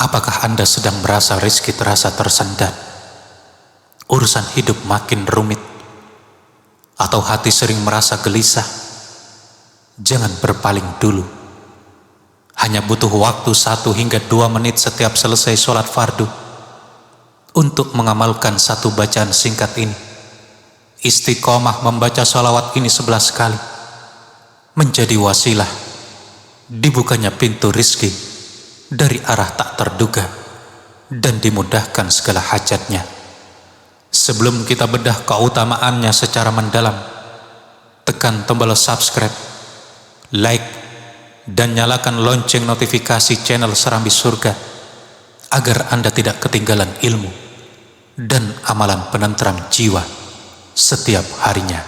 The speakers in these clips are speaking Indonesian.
Apakah Anda sedang merasa rezeki terasa tersendat? Urusan hidup makin rumit? Atau hati sering merasa gelisah? Jangan berpaling dulu. Hanya butuh waktu 1 hingga 2 menit setiap selesai sholat fardu untuk mengamalkan satu bacaan singkat ini. Istiqomah membaca sholawat ini 11 kali menjadi wasilah dibukanya pintu rizki dari arah tak terduga dan dimudahkan segala hajatnya. Sebelum kita bedah keutamaannya secara mendalam, tekan tombol subscribe, like, dan nyalakan lonceng notifikasi channel Serambi Surga agar Anda tidak ketinggalan ilmu dan amalan penentram jiwa setiap harinya.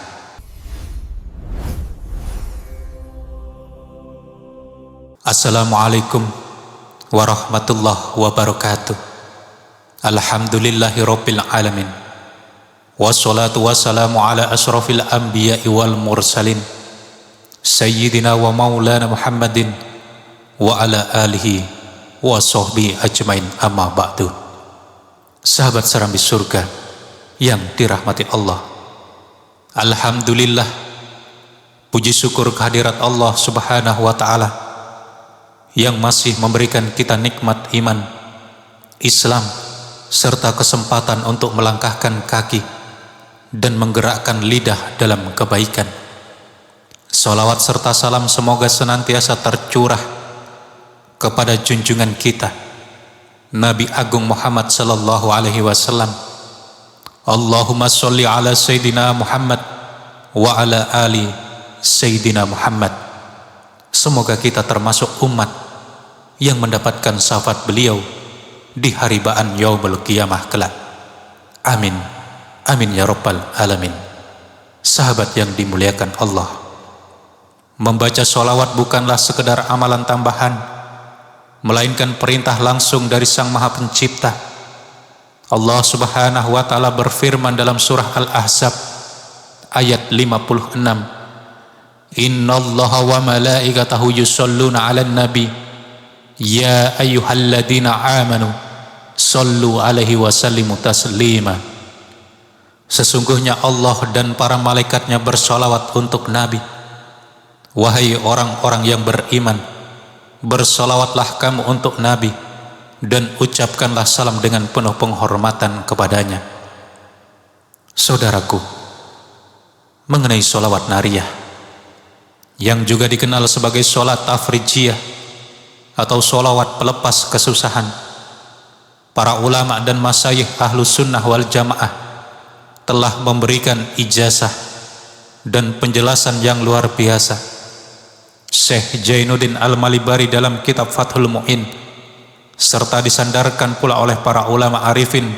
Assalamualaikum warahmatullahi wabarakatuh. Alhamdulillahirabbil alamin. Wassalatu wassalamu ala asrafil anbiya'i wal mursalin Sayyidina wa maulana Muhammadin wa ala alihi wa sahbihi ajmain, amma ba'du. Sahabat Serambi Surga yang dirahmati Allah, alhamdulillah, puji syukur kehadirat Allah subhanahu wa ta'ala yang masih memberikan kita nikmat iman, Islam, serta kesempatan untuk melangkahkan kaki dan menggerakkan lidah dalam kebaikan. Salawat serta salam semoga senantiasa tercurah kepada junjungan kita Nabi Agung Muhammad sallallahu alaihi wasallam. Allahumma sholli ala Sayyidina Muhammad wa ala ali Sayyidina Muhammad. Semoga kita termasuk umat yang mendapatkan syafaat beliau di hari ba'an yaumul qiyamah kelak. Amin, amin ya rabbal alamin. Sahabat yang dimuliakan Allah, membaca sholawat bukanlah sekedar amalan tambahan, melainkan perintah langsung dari Sang Maha Pencipta. Allah subhanahu wa ta'ala berfirman dalam surah Al-Ahzab ayat 56, Innallaha wa malaikatahu yusholluna 'alan nabi ya ayyuhalladzina amanu shollu alaihi wa sallimu taslima. Sesungguhnya Allah dan para malaikatnya bersolawat untuk Nabi. Wahai orang-orang yang beriman, bersolawatlah kamu untuk Nabi dan ucapkanlah salam dengan penuh penghormatan kepadanya. Saudaraku, mengenai solawat nariyah yang juga dikenal sebagai solat tafrijiyah atau solawat pelepas kesusahan, para ulama dan masyayikh ahlus sunnah wal jamaah telah memberikan ijazah dan penjelasan yang luar biasa. Syekh Jainuddin Al-Malibari dalam kitab Fathul Mu'in, serta disandarkan pula oleh para ulama arifin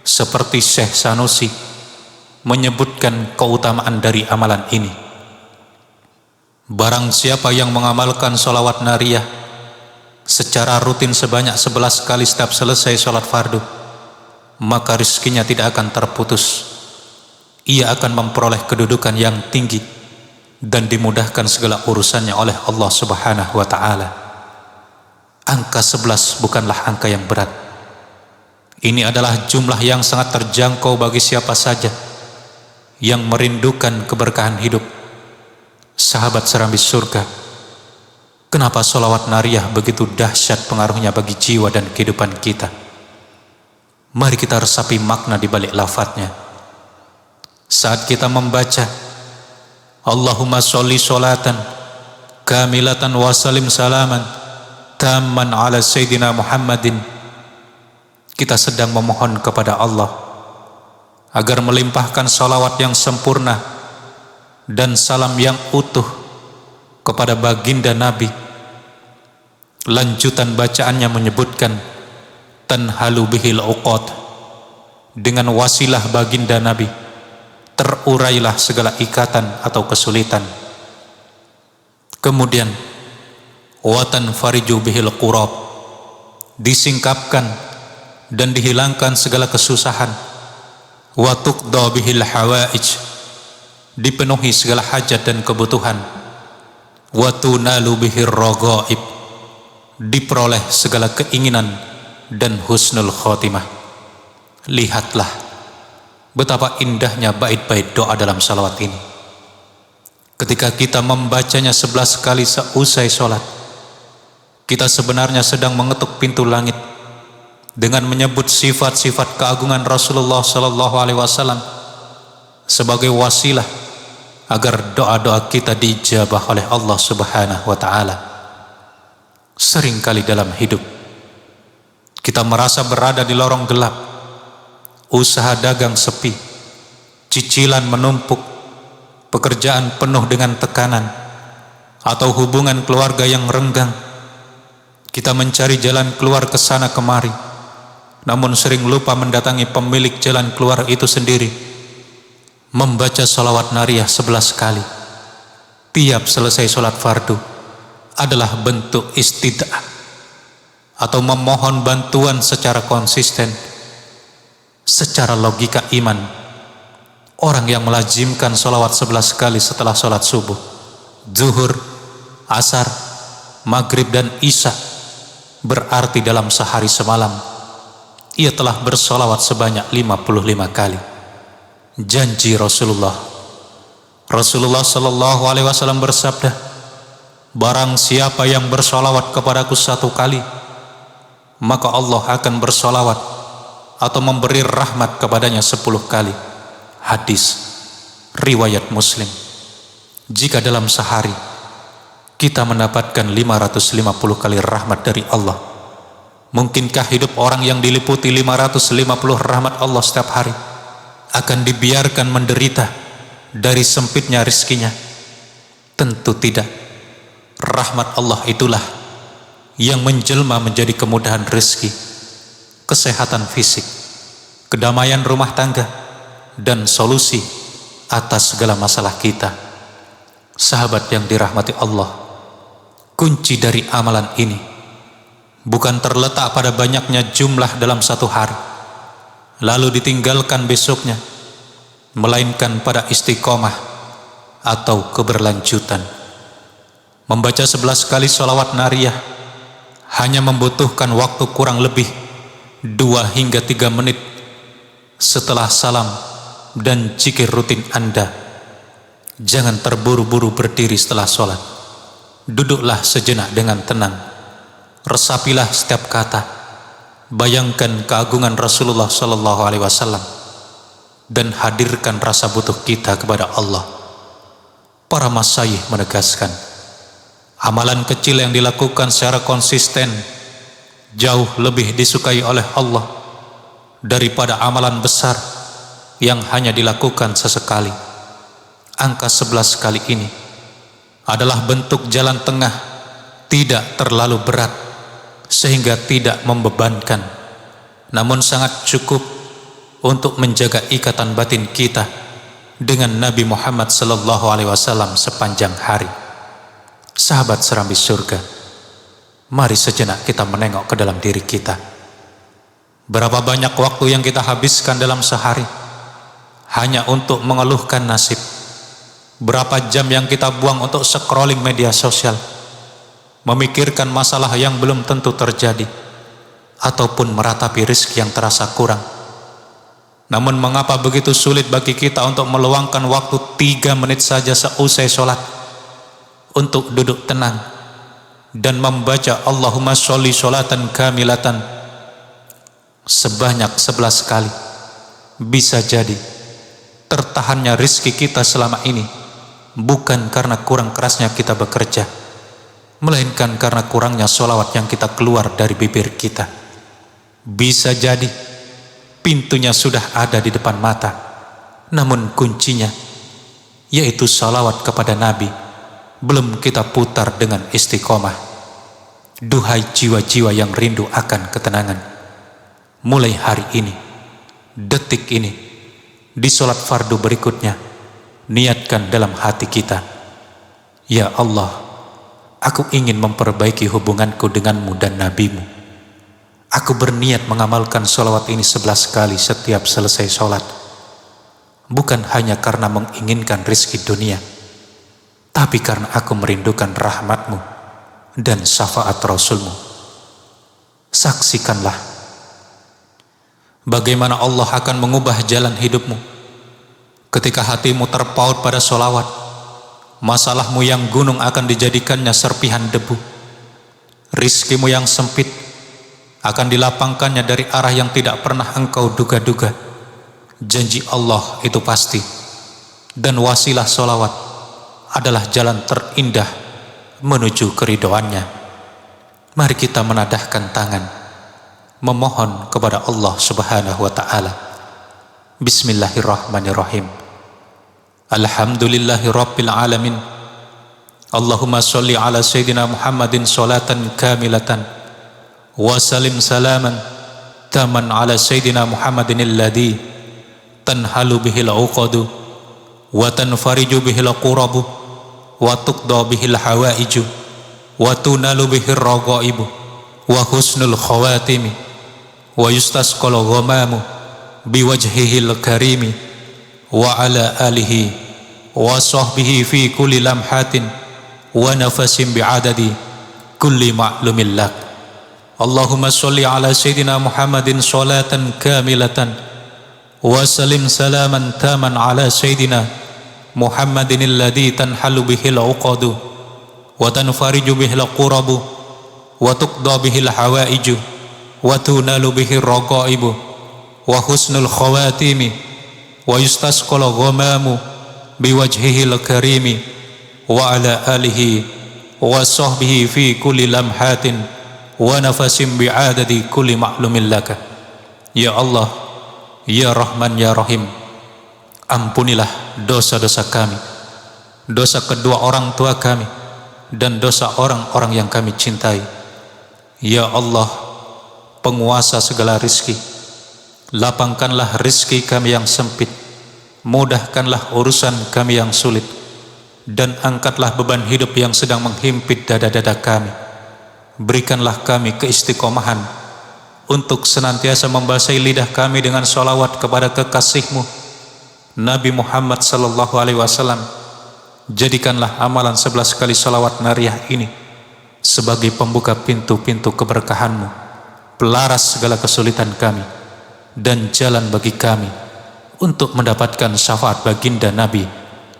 seperti Syekh Sanusi, menyebutkan keutamaan dari amalan ini. Barang siapa yang mengamalkan sholawat nariyah secara rutin sebanyak 11 kali setiap selesai sholat fardu, maka rizkinya tidak akan terputus. Ia akan memperoleh kedudukan yang tinggi dan dimudahkan segala urusannya oleh Allah subhanahu wa ta'ala. Angka 11 bukanlah angka yang berat. Ini adalah jumlah yang sangat terjangkau bagi siapa saja yang merindukan keberkahan hidup. Sahabat Serambi Surga, kenapa sholawat nariyah begitu dahsyat pengaruhnya bagi jiwa dan kehidupan kita? Mari kita resapi makna di balik lafadznya. Saat kita membaca Allahumma sholli sholatan kamilatan wa salim salaman tamman ala Sayyidina Muhammadin, kita sedang memohon kepada Allah agar melimpahkan sholawat yang sempurna dan salam yang utuh kepada baginda Nabi. Lanjutan bacaannya menyebutkan tanhalu bihil uqad, dengan wasilah baginda Nabi terurailah segala ikatan atau kesulitan. Kemudian watan fariju bihil qurab, disingkapkan dan dihilangkan segala kesusahan. Wa tuqda bihil hawaij, dipenuhi segala hajat dan kebutuhan. Wa tunalu bihir raghaib, diperoleh segala keinginan dan husnul khotimah. Lihatlah betapa indahnya bait-bait doa dalam salawat ini. Ketika kita membacanya 11 kali seusai sholat, kita sebenarnya sedang mengetuk pintu langit dengan menyebut sifat-sifat keagungan Rasulullah SAW sebagai wasilah agar doa-doa kita diijabah oleh Allah Subhanahu wa Ta'ala. Seringkali dalam hidup kita merasa berada di lorong gelap, usaha dagang sepi, cicilan menumpuk, pekerjaan penuh dengan tekanan, atau hubungan keluarga yang renggang. Kita mencari jalan keluar ke sana kemari, namun sering lupa mendatangi pemilik jalan keluar itu sendiri. Membaca sholawat nariyah 11 kali tiap selesai sholat fardu adalah bentuk istida'ah atau memohon bantuan secara konsisten. Secara logika iman, orang yang melazimkan sholawat 11 kali setelah sholat subuh, zuhur, asar, maghrib dan isya, berarti dalam sehari semalam ia telah bersholawat sebanyak 55 kali. Janji Rasulullah Sallallahu Alaihi Wasallam bersabda, barang siapa yang bersholawat kepadaku 1 kali, maka Allah akan bersholawat atau memberi rahmat kepadanya 10 kali. Hadis riwayat Muslim. Jika dalam sehari kita mendapatkan 550 kali rahmat dari Allah, mungkinkah hidup orang yang diliputi 550 rahmat Allah setiap hari akan dibiarkan menderita dari sempitnya rizkinya? Tentu tidak. Rahmat Allah itulah yang menjelma menjadi kemudahan rezeki, kesehatan fisik, kedamaian rumah tangga, dan solusi atas segala masalah kita. Sahabat yang dirahmati Allah, kunci dari amalan ini bukan terletak pada banyaknya jumlah dalam 1 hari lalu ditinggalkan besoknya, melainkan pada istiqomah atau keberlanjutan. Membaca 11 kali sholawat nariyah hanya membutuhkan waktu kurang lebih 2 hingga 3 menit setelah salam dan zikir rutin Anda. Jangan terburu-buru berdiri setelah sholat. Duduklah sejenak dengan tenang, resapilah setiap kata, bayangkan keagungan Rasulullah Sallallahu Alaihi Wasallam, dan hadirkan rasa butuh kita kepada Allah. Para masyayikh menegaskan, amalan kecil yang dilakukan secara konsisten jauh lebih disukai oleh Allah daripada amalan besar yang hanya dilakukan sesekali. Angka 11 kali ini adalah bentuk jalan tengah, tidak terlalu berat sehingga tidak membebankan, namun sangat cukup untuk menjaga ikatan batin kita dengan Nabi Muhammad sallallahu alaihi wasallam sepanjang hari. Sahabat serambi surga, mari sejenak kita menengok ke dalam diri kita. Berapa banyak waktu yang kita habiskan dalam sehari hanya untuk mengeluhkan nasib? Berapa jam yang kita buang untuk scrolling media sosial, memikirkan masalah yang belum tentu terjadi, ataupun meratapi rezeki yang terasa kurang? Namun mengapa begitu sulit bagi kita untuk meluangkan waktu 3 menit saja seusai sholat untuk duduk tenang dan membaca Allahumma sholli sholatan kamilatan sebanyak 11 kali? Bisa jadi tertahannya rizki kita selama ini bukan karena kurang kerasnya kita bekerja, melainkan karena kurangnya sholawat yang kita keluar dari bibir kita. Bisa jadi pintunya sudah ada di depan mata, namun kuncinya, yaitu sholawat kepada Nabi, belum kita putar dengan istiqomah. Duhai jiwa-jiwa yang rindu akan ketenangan, mulai hari ini, detik ini, di sholat fardu berikutnya, niatkan dalam hati kita, ya Allah, aku ingin memperbaiki hubunganku denganmu dan Nabimu. Aku berniat mengamalkan sholawat ini 11 kali setiap selesai sholat, bukan hanya karena menginginkan rizki dunia, tapi karena aku merindukan rahmatmu dan syafaat Rasulmu. Saksikanlah Bagaimana Allah akan mengubah jalan hidupmu ketika hatimu terpaut pada sholawat. Masalahmu yang gunung akan dijadikannya serpihan debu. Rizkimu yang sempit akan dilapangkannya dari arah yang tidak pernah engkau duga-duga. Janji Allah itu pasti, dan wasilah sholawat adalah jalan terindah menuju keridhoannya. Mari kita menadahkan tangan, memohon kepada Allah Subhanahu wa ta'ala. Bismillahirrahmanirrahim. Alhamdulillahi rabbil alamin. Allahumma sholli ala sayyidina Muhammadin sholatan kamilatan wa salim salaman taman ala sayyidina Muhammadin alladhi tanhalu bihil uqadu wa tanfariju bihil qurabu wa tuqda bihil hawaiju wa tunalu bihir ragaibu wa husnul khawatimi wa yustasqal ghamamu biwajhihil karimi wa ala alihi wa sahbihi fi kulli lamhatin wa nafasin bi'adadi kulli ma'lumin lak. Allahumma sholli ala sayyidina Muhammadin sholatan kamilatan wa salim salaman taman ala sayyidina Muhammadin alladhi tanhalu bihil uqadu wa tanfariju bihil qurabu wa tuqda bihil hawaiju wa tunalu bihir ragaibu wa husnul khawatimi wa yustasqal ghamamu biwajhihil karimi wa ala alihi wa sahbihi fi kulli lamhatin wa nafasin bi'adadi kulli ma'lumin laka. Ya Allah, ya Rahman, ya Rahim, ampunilah dosa-dosa kami, dosa kedua orang tua kami, dan dosa orang-orang yang kami cintai. Ya Allah, penguasa segala rizki, lapangkanlah rizki kami yang sempit, mudahkanlah urusan kami yang sulit, dan angkatlah beban hidup yang sedang menghimpit dada-dada kami. Berikanlah kami keistiqomahan untuk senantiasa membasahi lidah kami dengan sholawat kepada kekasih-Mu Nabi Muhammad sallallahu alaihi wasallam. Jadikanlah amalan 11 kali sholawat nariyah ini sebagai pembuka pintu-pintu keberkahan-Mu, pelaras segala kesulitan kami, dan jalan bagi kami untuk mendapatkan syafaat baginda Nabi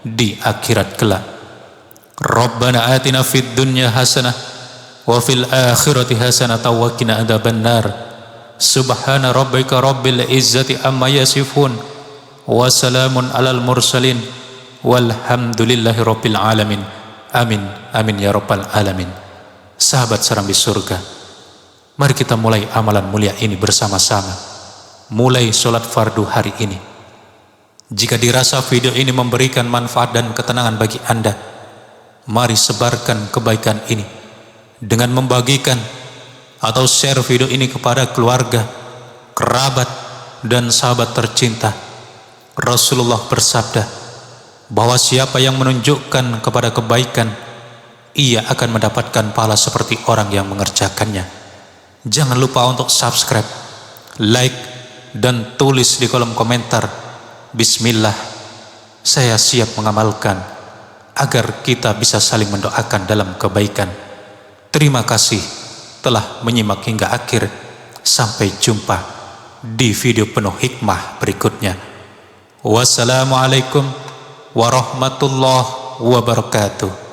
di akhirat kelak. Rabbana atina fid dunya hasanah wa fil akhirati hasanah wa qina adzabannar. Subhana rabbika rabbil izzati amma yasifun wa salamun alal mursalin walhamdulillahi rabbil alamin. Amin, amin ya rabbal alamin. Sahabat Serambi Surga, mari kita mulai amalan mulia ini bersama-sama. Mulai sholat fardu hari ini. Jika dirasa video ini memberikan manfaat dan ketenangan bagi Anda, mari sebarkan kebaikan ini dengan membagikan atau share video ini kepada keluarga, kerabat, dan sahabat tercinta. Rasulullah bersabda bahwa siapa yang menunjukkan kepada kebaikan, ia akan mendapatkan pahala seperti orang yang mengerjakannya. Jangan lupa untuk subscribe, like, dan tulis di kolom komentar, Bismillah, saya siap mengamalkan, agar kita bisa saling mendoakan dalam kebaikan. Terima kasih telah menyimak hingga akhir. Sampai jumpa di video penuh hikmah berikutnya. Wassalamualaikum warahmatullahi wabarakatuh.